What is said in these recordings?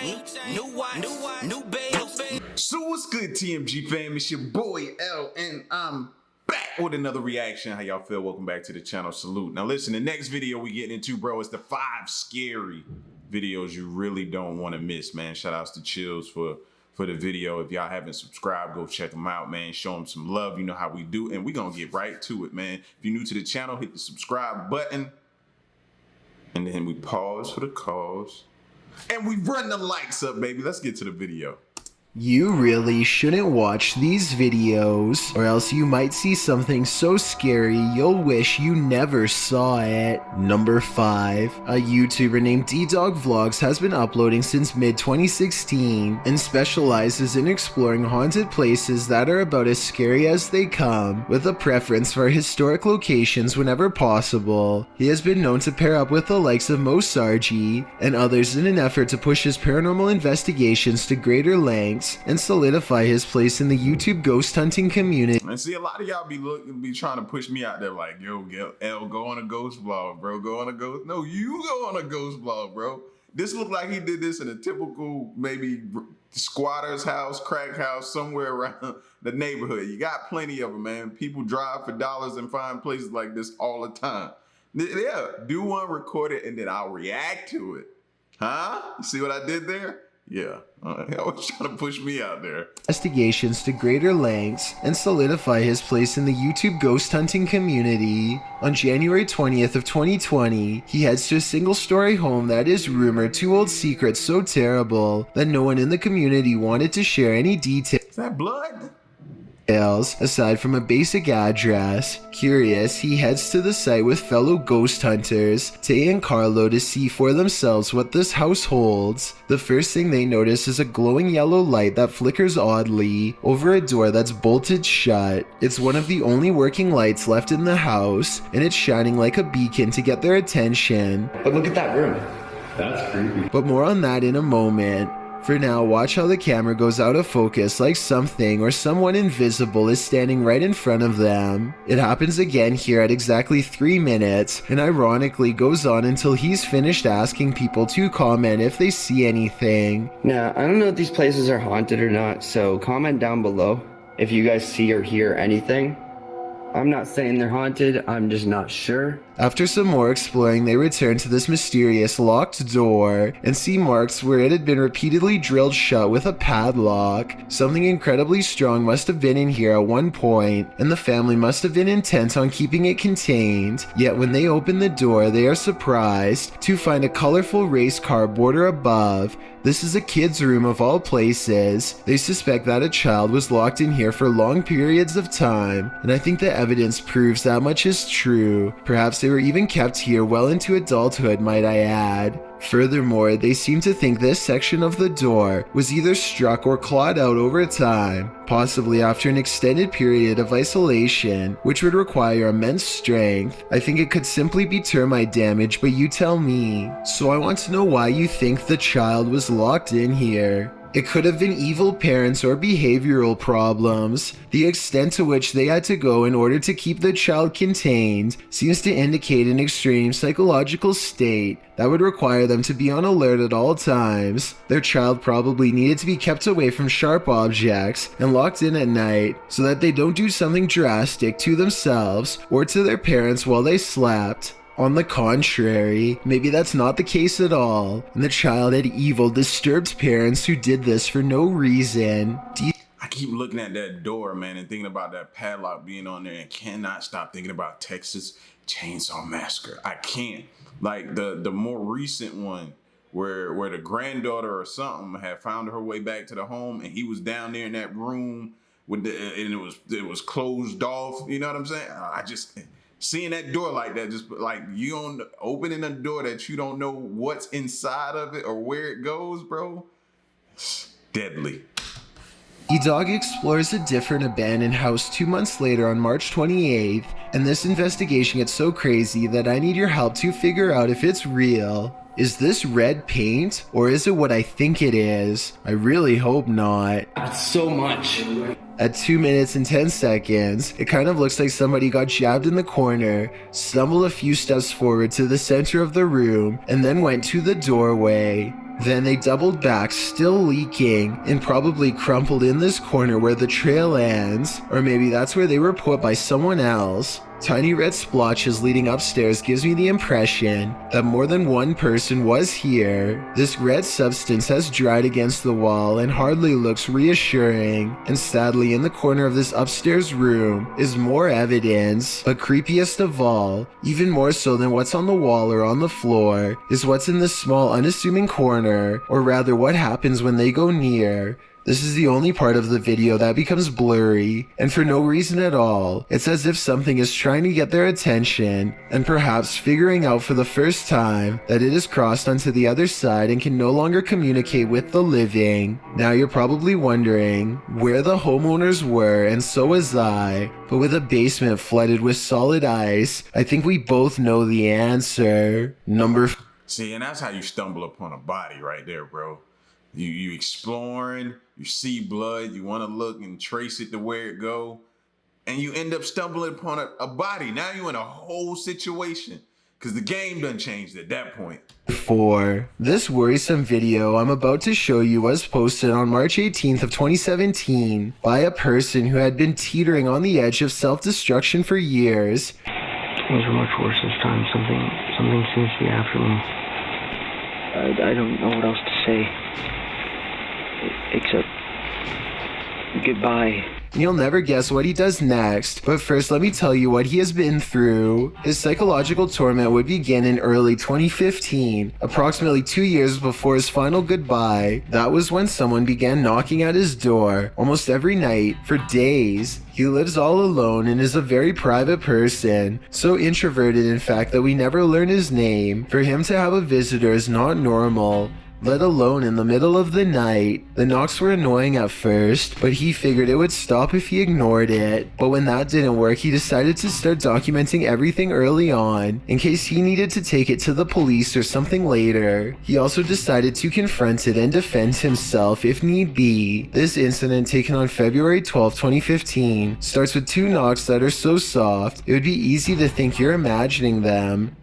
new watch, new bells. So what's good, TMG fam? It's your boy L, and I'm back with another reaction. How y'all feel? Welcome back to the channel. Salute. Now listen, the next video we getting into, bro, is the 5 scary videos you really don't want to miss, man. Shout outs to Chills for the video. If y'all haven't subscribed, go check them out, man. Show them some love. You know how we do, and we gonna get right to it, man. If you're new to the channel, hit the subscribe button, and then we pause for the cause, and we run the likes up, baby. Let's get to the video. You really shouldn't watch these videos, or else you might see something so scary you'll wish you never saw it. Number 5. A YouTuber named D-Dog Vlogs has been uploading since mid-2016 and specializes in exploring haunted places that are about as scary as they come, with a preference for historic locations whenever possible. He has been known to pair up with the likes of Mo Sargi and others in an effort to push his paranormal investigations to greater lengths and solidify his place in the YouTube ghost hunting community. And see, a lot of y'all be trying to push me out there like, yo, L, go on a ghost vlog, bro. Go on a ghost. No, you go on a ghost vlog, bro. This looked like he did this in a typical maybe squatter's house, crack house, somewhere around the neighborhood. You got plenty of them, man. People drive for dollars and find places like this all the time. Yeah, do one, record it, and then I'll react to it. Huh? You see what I did there? Yeah, I was trying to push me out there. Investigations to greater lengths and solidify his place in the YouTube ghost hunting community. On January 20th of 2020, he heads to a single-story home that is rumored to hold secrets so terrible that no one in the community wanted to share any details. Is that blood? Aside from a basic address. Curious, he heads to the site with fellow ghost hunters, Tay and Carlo, to see for themselves what this house holds. The first thing they notice is a glowing yellow light that flickers oddly over a door that's bolted shut. It's one of the only working lights left in the house, and it's shining like a beacon to get their attention. But look at that room. That's creepy. But more on that in a moment. For now, watch how the camera goes out of focus like something or someone invisible is standing right in front of them. It happens again here at exactly 3 minutes, and ironically goes on until he's finished asking people to comment if they see anything. Now, I don't know if these places are haunted or not, so comment down below if you guys see or hear anything. I'm not saying they're haunted, I'm just not sure. After some more exploring, they return to this mysterious locked door and see marks where it had been repeatedly drilled shut with a padlock. Something incredibly strong must have been in here at one point, and the family must have been intent on keeping it contained. Yet when they open the door, they are surprised to find a colorful race car border above. This is a kid's room of all places. They suspect that a child was locked in here for long periods of time, and I think the evidence proves that much is true. Perhaps they were even kept here well into adulthood, might I add. Furthermore, they seem to think this section of the door was either struck or clawed out over time, possibly after an extended period of isolation, which would require immense strength. I think it could simply be termite damage, but you tell me. So I want to know why you think the child was locked in here. It could have been evil parents or behavioral problems. The extent to which they had to go in order to keep the child contained seems to indicate an extreme psychological state that would require them to be on alert at all times. Their child probably needed to be kept away from sharp objects and locked in at night so that they don't do something drastic to themselves or to their parents while they slept. On the contrary, maybe that's not the case at all, and the child had evil, disturbed parents who did this for no reason. I keep looking at that door, man, and thinking about that padlock being on there, and cannot stop thinking about Texas Chainsaw Massacre. I can't. Like the more recent one where the granddaughter or something had found her way back to the home, and he was down there in that room with and it was closed off. You know what I'm saying? I just seeing that door like that, just like you on opening a door that you don't know what's inside of it or where it goes, bro. It's deadly. D-Dog explores a different abandoned house 2 months later on March 28th, and this investigation gets so crazy that I need your help to figure out if it's real. Is this red paint, or is it what I think it is? I really hope not. That's so much. At 2 minutes and 10 seconds, it kind of looks like somebody got jabbed in the corner, stumbled a few steps forward to the center of the room, and then went to the doorway. Then they doubled back, still leaking, and probably crumpled in this corner where the trail ends. Or maybe that's where they were put by someone else. Tiny red splotches leading upstairs gives me the impression that more than one person was here. This red substance has dried against the wall and hardly looks reassuring. And sadly, in the corner of this upstairs room is more evidence. But creepiest of all, even more so than what's on the wall or on the floor, is what's in this small unassuming corner, or rather what happens when they go near. This is the only part of the video that becomes blurry, and for no reason at all. It's as if something is trying to get their attention, and perhaps figuring out for the first time that it has crossed onto the other side and can no longer communicate with the living. Now you're probably wondering where the homeowners were, and so was I. But with a basement flooded with solid ice, I think we both know the answer. See, and that's how you stumble upon a body right there, bro. You exploring, you see blood, you want to look and trace it to where it go, and you end up stumbling upon a body. Now you're in a whole situation, because the game done changed at that point. 4. This worrisome video I'm about to show you was posted on March 18th of 2017 by a person who had been teetering on the edge of self-destruction for years. Things are much worse this time. Something seems to be after me. I don't know what else to say. Except goodbye. You'll never guess what he does next, but first let me tell you what he has been through. His psychological torment would begin in early 2015, approximately 2 years before his final goodbye. That was when someone began knocking at his door almost every night for days. He lives all alone and is a very private person, so introverted in fact that we never learn his name. For him to have a visitor is not normal, let alone in the middle of the night. The knocks were annoying at first, but he figured it would stop if he ignored it. But when that didn't work, he decided to start documenting everything early on, in case he needed to take it to the police or something later. He also decided to confront it and defend himself if need be. This incident, taken on February 12, 2015, starts with 2 knocks that are so soft, it would be easy to think you're imagining them.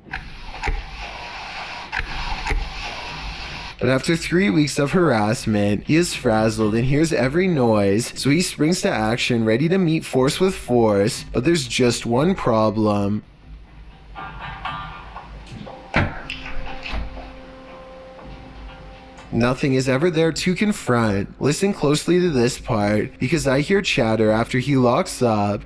But after 3 weeks of harassment, he is frazzled and hears every noise, so he springs to action ready to meet force with force. But there's just one problem. Nothing is ever there to confront. Listen closely to this part, because I hear chatter after he locks up.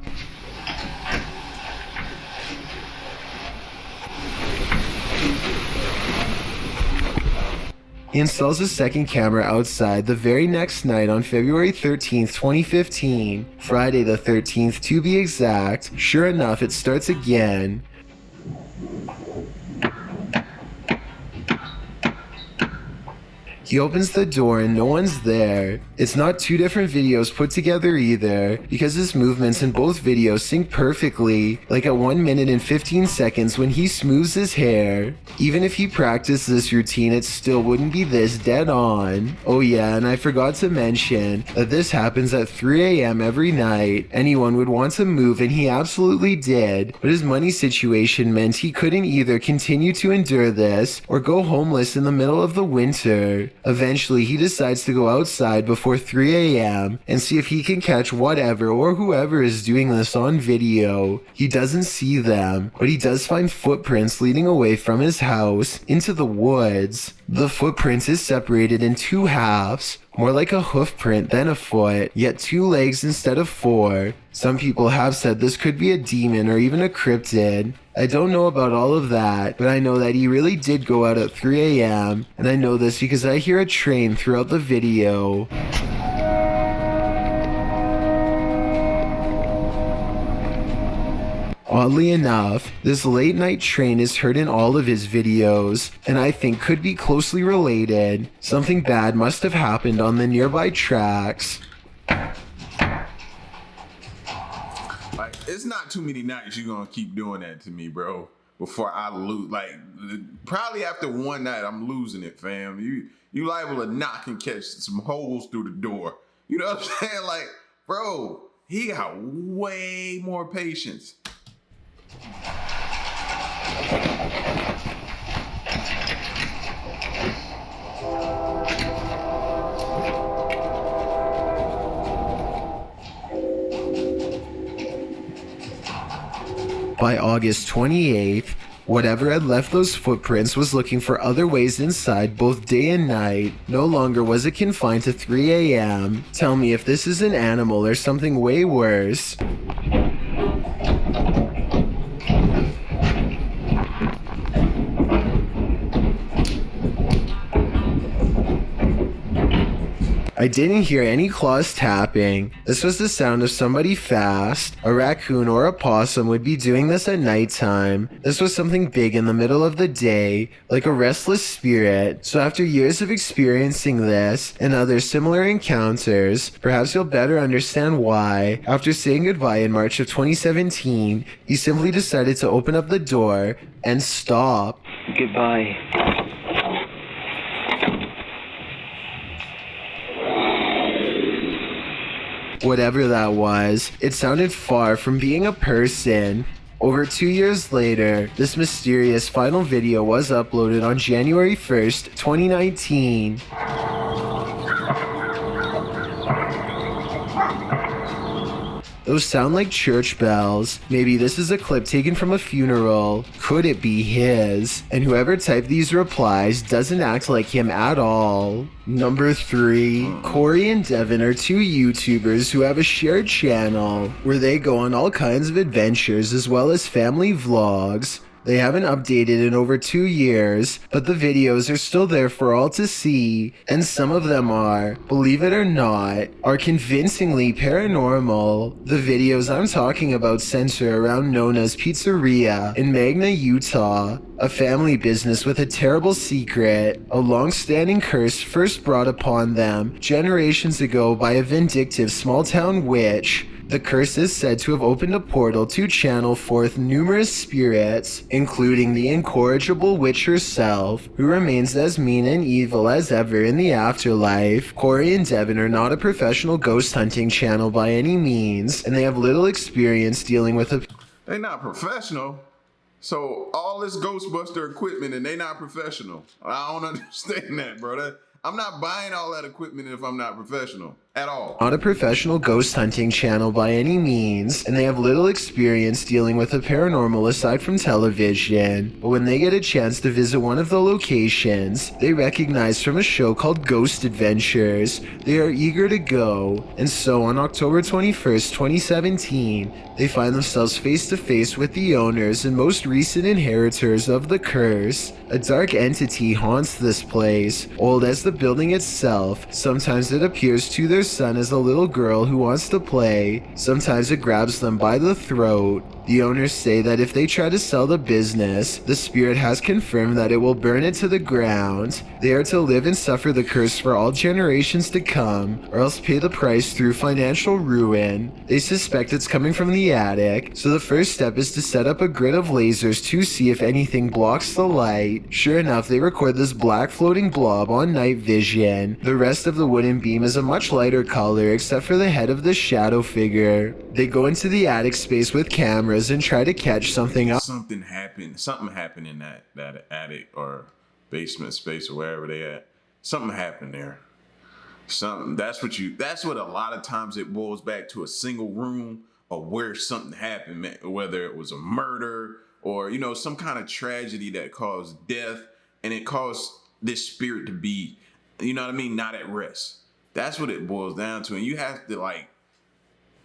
He installs a second camera outside the very next night on February 13th, 2015, Friday the 13th to be exact. Sure enough, it starts again. He opens the door and no one's there. It's not 2 different videos put together either, because his movements in both videos sync perfectly, like at 1 minute and 15 seconds when he smooths his hair. Even if he practiced this routine, it still wouldn't be this dead on. Oh yeah, and I forgot to mention that this happens at 3 a.m. every night. Anyone would want to move, and he absolutely did, but his money situation meant he couldn't either continue to endure this or go homeless in the middle of the winter. Eventually, he decides to go outside before 3 a.m. and see if he can catch whatever or whoever is doing this on video. He doesn't see them, but he does find footprints leading away from his house into the woods. The footprint is separated in 2 halves, more like a hoof print than a foot, yet 2 legs instead of 4. Some people have said this could be a demon or even a cryptid. I don't know about all of that, but I know that he really did go out at 3 a.m. and I know this because I hear a train throughout the video. Oddly enough, this late night train is heard in all of his videos, and I think could be closely related. Something bad must have happened on the nearby tracks. Like, it's not too many nights you're gonna keep doing that to me, bro, before I lose. Like, probably after one night, I'm losing it, fam. You liable to knock and catch some holes through the door. You know what I'm saying? Like, bro, he got way more patience. By August 28th, whatever had left those footprints was looking for other ways inside both day and night. No longer was it confined to 3 a.m. Tell me if this is an animal or something way worse. I didn't hear any claws tapping. This was the sound of somebody fast. A raccoon or a possum would be doing this at nighttime. This was something big in the middle of the day, like a restless spirit. So after years of experiencing this and other similar encounters, perhaps you'll better understand why, after saying goodbye in March of 2017, he simply decided to open up the door and stop. Goodbye. Whatever that was, it sounded far from being a person. Over 2 years later, this mysterious final video was uploaded on January 1st, 2019. Those sound like church bells. Maybe this is a clip taken from a funeral. Could it be his? And whoever typed these replies doesn't act like him at all. Number 3, Corey and Devin are two YouTubers who have a shared channel where they go on all kinds of adventures as well as family vlogs. They haven't updated in over 2 years, but the videos are still there for all to see, and some of them are, believe it or not, are convincingly paranormal. The videos I'm talking about center around Nona's Pizzeria in Magna, Utah, a family business with a terrible secret, a long-standing curse first brought upon them generations ago by a vindictive small-town witch. The curse is said to have opened a portal to channel forth numerous spirits, including the incorrigible witch herself, who remains as mean and evil as ever in the afterlife. Corey and Devin are not a professional ghost hunting channel by any means, and they have little experience dealing with a... They not professional. So all this Ghostbuster equipment and they not professional. I don't understand that, bro. I'm not buying all that equipment if I'm not professional at all. Not a professional ghost hunting channel by any means, and they have little experience dealing with the paranormal aside from television. But when they get a chance to visit one of the locations they recognize from a show called Ghost Adventures, they are eager to go. And so on October 21st, 2017, they find themselves face to face with the owners and most recent inheritors of the curse. A dark entity haunts this place, old as the building itself. Sometimes it appears to their son as a little girl who wants to play. Sometimes it grabs them by the throat. The owners say that if they try to sell the business, the spirit has confirmed that it will burn it to the ground. They are to live and suffer the curse for all generations to come, or else pay the price through financial ruin. They suspect it's coming from the attic, so the first step is to set up a grid of lasers to see if anything blocks the light. Sure enough, they record this black floating blob on night vision. The rest of the wooden beam is a much lighter color except for the head of the shadow figure. They go into the attic space with cameras and try to catch something up. Something happened in that attic or basement space or wherever they at. Something happened there. That's what a lot of times it boils back to, a single room or where something happened, whether it was a murder or, some kind of tragedy that caused death and it caused this spirit to be, not at rest. That's what it boils down to. And you have to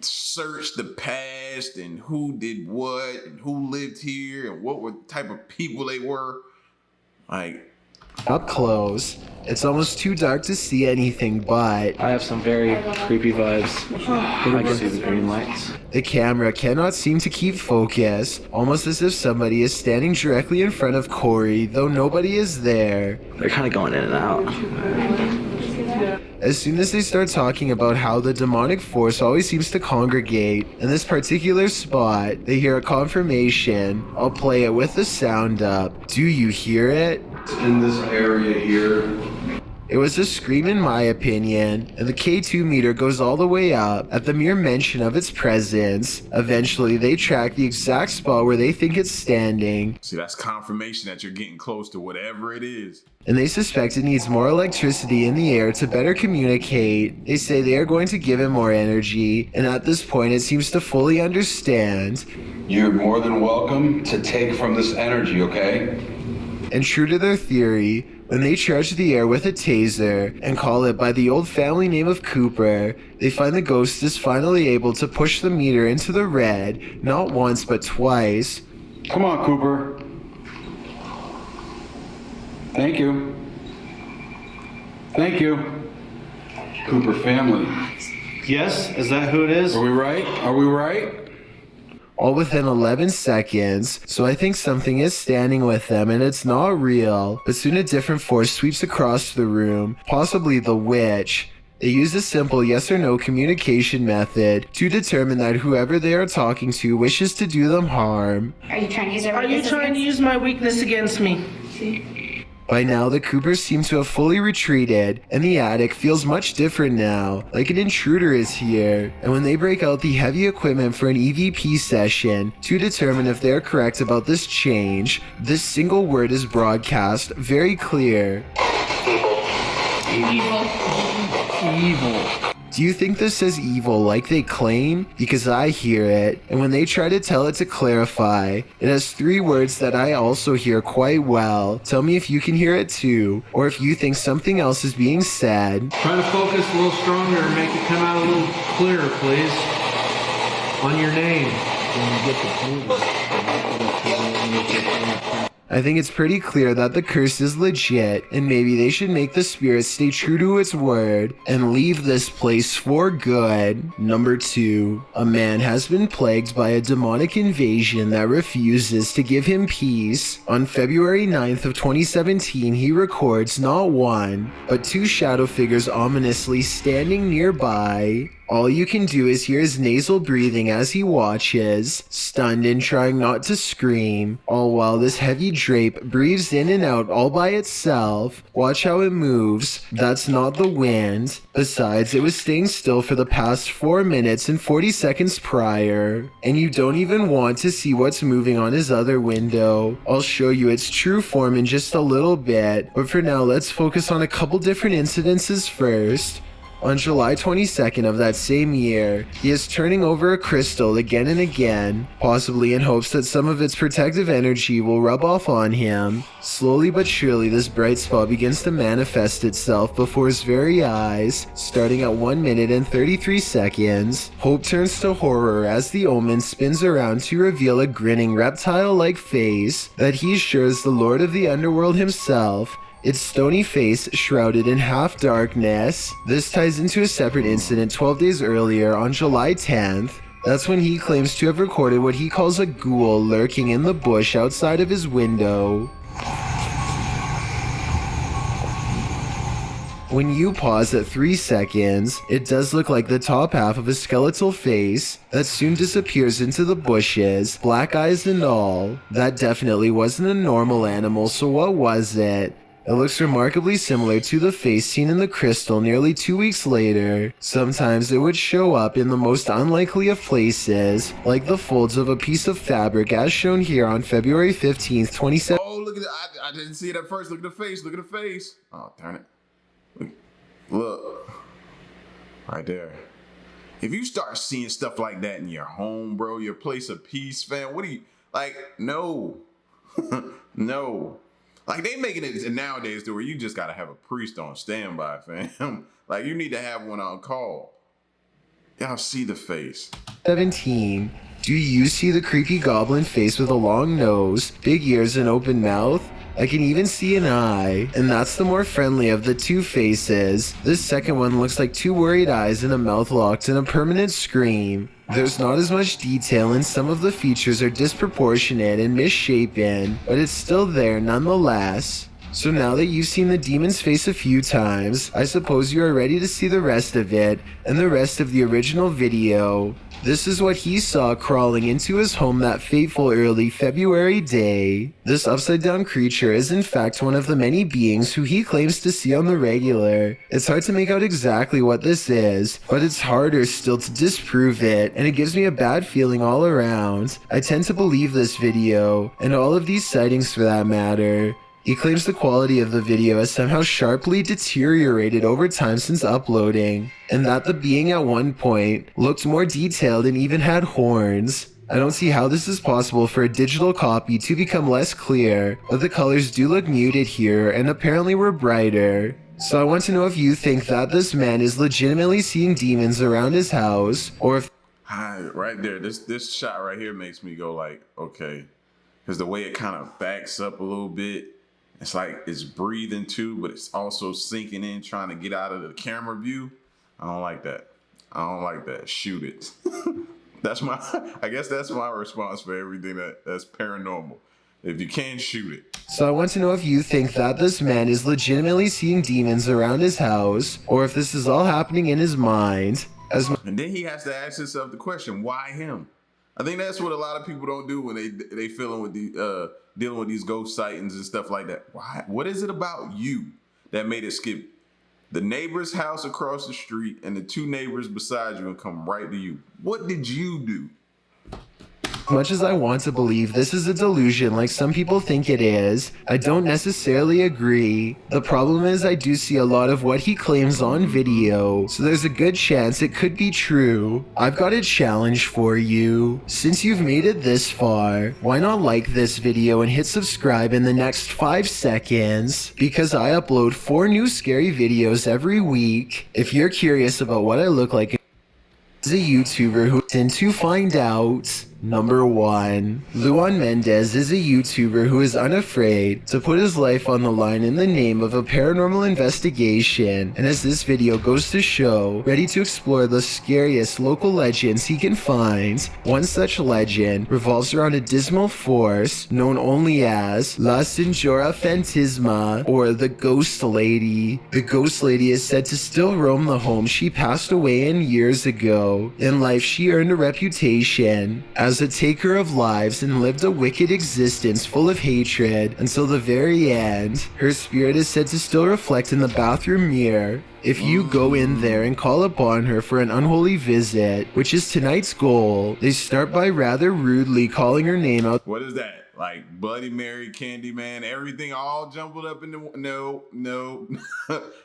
search the past and who did what and who lived here and what type of people they were. Up close. It's almost too dark to see anything, but I have some very creepy vibes. I can see the green lights. The camera cannot seem to keep focus, almost as if somebody is standing directly in front of Corey, though nobody is there. They're kind of going in and out. As soon as they start talking about how the demonic force always seems to congregate in this particular spot, they hear a confirmation. I'll play it with the sound up. Do you hear it? In this area here. It was a scream in my opinion, and the K2 meter goes all the way up at the mere mention of its presence. Eventually, they track the exact spot where they think it's standing. See, that's confirmation that you're getting close to whatever it is. And they suspect it needs more electricity in the air to better communicate. They say they are going to give it more energy, and at this point it seems to fully understand. You're more than welcome to take from this energy, okay? And true to their theory, when they charge the air with a taser and call it by the old family name of Cooper, they find the ghost is finally able to push the meter into the red, not once but twice. Come on, Cooper. Thank you. Thank you. Cooper family. Yes? Is that who it is? Are we right? Are we right? All within 11 seconds, so I think something is standing with them and it's not real. But soon a different force sweeps across the room, possibly the witch. They use a simple yes or no communication method to determine that whoever they are talking to wishes to do them harm. Are you trying to use Are you trying to use my weakness against me? By now, the Coopers seem to have fully retreated, and the attic feels much different now, like an intruder is here. And when they break out the heavy equipment for an EVP session to determine if they are correct about this change, this single word is broadcast very clear. Evil. Do you think this says evil like they claim? Because I hear it, and when they try to tell it to clarify, it has 3 words that I also hear quite well. Tell me if you can hear it too, or if you think something else is being said. Try to focus a little stronger and make it come out a little clearer, please. On your name. I think it's pretty clear that the curse is legit, and maybe they should make the spirit stay true to its word and leave this place for good. Number 2. A man has been plagued by a demonic invasion that refuses to give him peace. On February 9th of 2017, he records not 1, but 2 shadow figures ominously standing nearby. All you can do is hear his nasal breathing as he watches, stunned and trying not to scream, all while this heavy drape breathes in and out all by itself. Watch how it moves. That's not the wind. Besides, it was staying still for the past 4 minutes and 40 seconds prior. And you don't even want to see what's moving on his other window. I'll show you its true form in just a little bit, but for now let's focus on a couple different incidences first. On July 22nd of that same year, he is turning over a crystal again and again, possibly in hopes that some of its protective energy will rub off on him. Slowly but surely, this bright spot begins to manifest itself before his very eyes, starting at 1 minute and 33 seconds. Hope turns to horror as the omen spins around to reveal a grinning reptile-like face that he's sure is the Lord of the Underworld himself. Its stony face shrouded in half darkness. This ties into a separate incident 12 days earlier on July 10th. That's when he claims to have recorded what he calls a ghoul lurking in the bush outside of his window. When you pause at 3 seconds, it does look like the top half of a skeletal face that soon disappears into the bushes, black eyes and all. That definitely wasn't a normal animal, so what was it? It looks remarkably similar to the face seen in the crystal nearly 2 weeks later. Sometimes it would show up in the most unlikely of places, like the folds of a piece of fabric as shown here on February 15th, 2017. Oh, look at that. I didn't see it at first. Look at the face. Look at the face. Oh, darn it. Look. Right there. If you start seeing stuff like that in your home, bro, your place of peace, fam, what do you, like, no. No. Like, they making it nowadays to where you just gotta have a priest on standby, fam. Like, you need to have one on call. Y'all see the face. 17. Do you see the creepy goblin face with a long nose, big ears, and open mouth? I can even see an eye, and that's the more friendly of the 2 faces. This second one looks like 2 worried eyes and a mouth locked in a permanent scream. There's not as much detail and some of the features are disproportionate and misshapen, but it's still there nonetheless. So now that you've seen the demon's face a few times, I suppose you are ready to see the rest of it and the rest of the original video. This is what he saw crawling into his home that fateful early February day. This upside down creature is in fact one of the many beings who he claims to see on the regular. It's hard to make out exactly what this is, but it's harder still to disprove it, and it gives me a bad feeling all around. I tend to believe this video, and all of these sightings for that matter. He claims the quality of the video has somehow sharply deteriorated over time since uploading, and that the being at one point looked more detailed and even had horns. I don't see how this is possible for a digital copy to become less clear, but the colors do look muted here and apparently were brighter. So I want to know if you think that this man is legitimately seeing demons around his house, or if right there, this shot right here makes me go like, okay, because the way it kind of backs up a little bit. It's like it's breathing too, but it's also sinking in, trying to get out of the camera view. I don't like that. I don't like that. Shoot it. I guess that's my response for everything that's paranormal. If you can't shoot it. So I want to know if you think that this man is legitimately seeing demons around his house, or if this is all happening in his mind. And then he has to ask himself the question, why him? I think that's what a lot of people don't do when they dealing with these ghost sightings and stuff like that. Why? What is it about you that made it skip the neighbor's house across the street and the two neighbors beside you and come right to you? What did you do? Much as I want to believe this is a delusion like some people think it is, I don't necessarily agree. The problem is I do see a lot of what he claims on video, so there's a good chance it could be true. I've got a challenge for you. Since you've made it this far, why not like this video and hit subscribe in the next 5 seconds? Because I upload 4 new scary videos every week. If you're curious about what I look like as a YouTuber who tend to find out. Number 1. Luan Mendez is a YouTuber who is unafraid to put his life on the line in the name of a paranormal investigation, and as this video goes to show, ready to explore the scariest local legends he can find. One such legend revolves around a dismal force known only as La Senora Fantasma, or the Ghost Lady. The Ghost Lady is said to still roam the home she passed away in years ago. In life, she earned a reputation as a taker of lives and lived a wicked existence full of hatred until the very end. Her spirit is said to still reflect in the bathroom mirror. If you go in there and call upon her for an unholy visit, which is tonight's goal, they start by rather rudely calling her name out. What is that? Like Bloody Mary, Candyman, everything all jumbled up in the... No.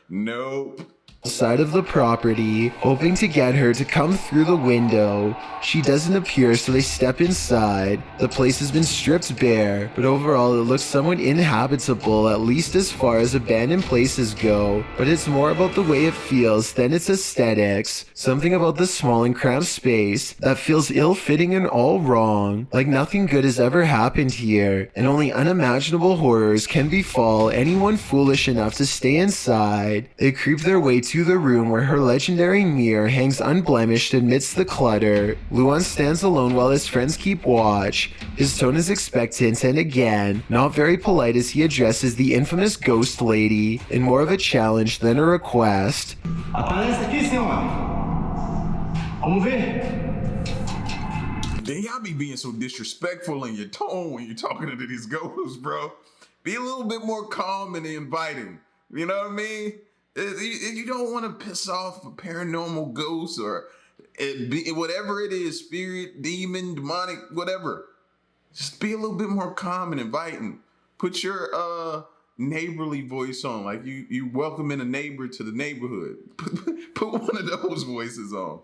Nope. Side of the property, hoping to get her to come through the window. She doesn't appear, so they step inside. The place has been stripped bare, but overall it looks somewhat inhabitable, at least as far as abandoned places go. But it's more about the way it feels than its aesthetics. Something about the small and cramped space that feels ill-fitting and all wrong, like nothing good has ever happened here, and only unimaginable horrors can befall anyone foolish enough to stay inside. They creep their way to the room where her legendary mirror hangs unblemished amidst the clutter. Luan stands alone while his friends keep watch. His tone is expectant and again, not very polite as he addresses the infamous Ghost Lady in more of a challenge than a request. Then y'all be being so disrespectful in your tone when you're talking to these ghosts, bro. Be a little bit more calm and inviting. You know what I mean? You don't want to piss off a paranormal ghost or whatever it is, spirit, demon, demonic, whatever. Just be a little bit more calm and inviting. Put your neighborly voice on, like you welcoming a neighbor to the neighborhood. Put one of those voices on.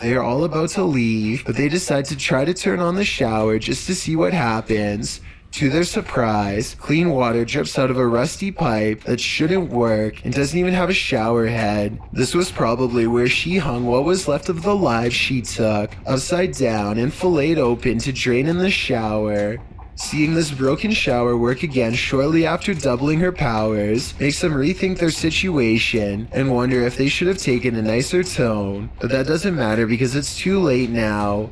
They are all about to leave, but they decide to try to turn on the shower just to see what happens. To their surprise, clean water drips out of a rusty pipe that shouldn't work and doesn't even have a shower head. This was probably where she hung what was left of the lives she took, upside down and filleted open to drain in the shower. Seeing this broken shower work again shortly after doubling her powers makes them rethink their situation and wonder if they should have taken a nicer tone. But that doesn't matter because it's too late now.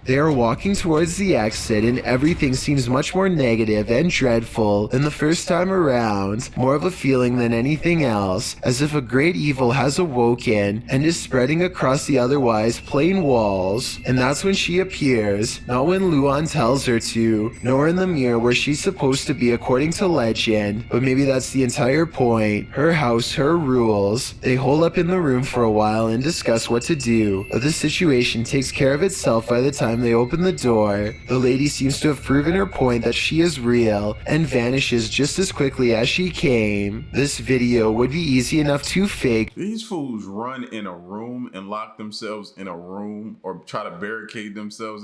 They are walking towards the exit and everything seems much more negative and dreadful than the first time around, more of a feeling than anything else, as if a great evil has awoken and is spreading across the otherwise plain walls. And that's when she appears, not when Luan tells her to, nor in the mirror where she's supposed to be according to legend, but maybe that's the entire point. Her house, her rules. They hole up in the room for a while and discuss what to do, but the situation takes care of itself by the time they open the door. The lady seems to have proven her point that she is real and vanishes just as quickly as she came. This video would be easy enough to fake. These fools run in a room and lock themselves in a room or try to barricade themselves.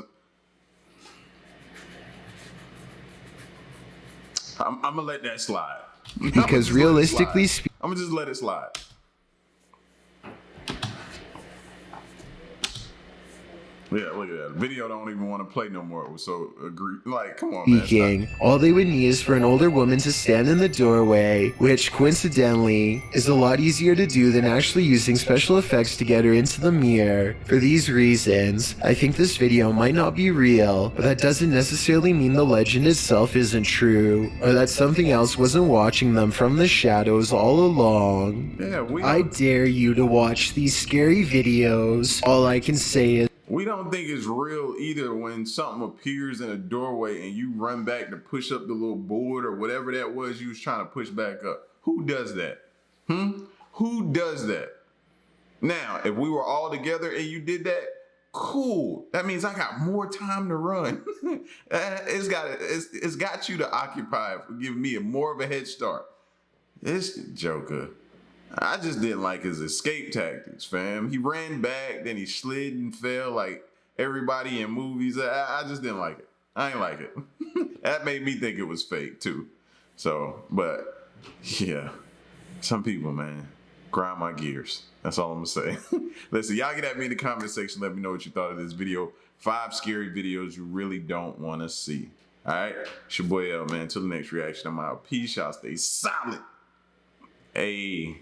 I'm gonna let that slide. Because realistically speaking, I'm gonna just let it slide. Yeah, look at that. Video don't even want to play no more. So agree. Like, come on, man. All they would need is for an older woman to stand in the doorway, which coincidentally is a lot easier to do than actually using special effects to get her into the mirror. For these reasons, I think this video might not be real, but that doesn't necessarily mean the legend itself isn't true, or that something else wasn't watching them from the shadows all along. Yeah, I dare you to watch these scary videos. All I can say is, we don't think it's real either when something appears in a doorway and you run back to push up the little board or whatever that was you was trying to push back up. Who does that? Who does that? Now, if we were all together and you did that, cool. That means I got more time to run. It's got you to occupy, give me more of a head start. This Joker. I just didn't like his escape tactics, fam. He ran back, then he slid and fell like everybody in movies. I just didn't like it. I ain't like it. That made me think it was fake too. So, but yeah, some people, man, grind my gears. That's all I'm gonna say. Listen, y'all get at me in the comment section. Let me know what you thought of this video. 5 scary videos you really don't want to see. All right, it's your boy L, man. Until the next reaction, I'm out. Peace, y'all. Stay solid. Hey.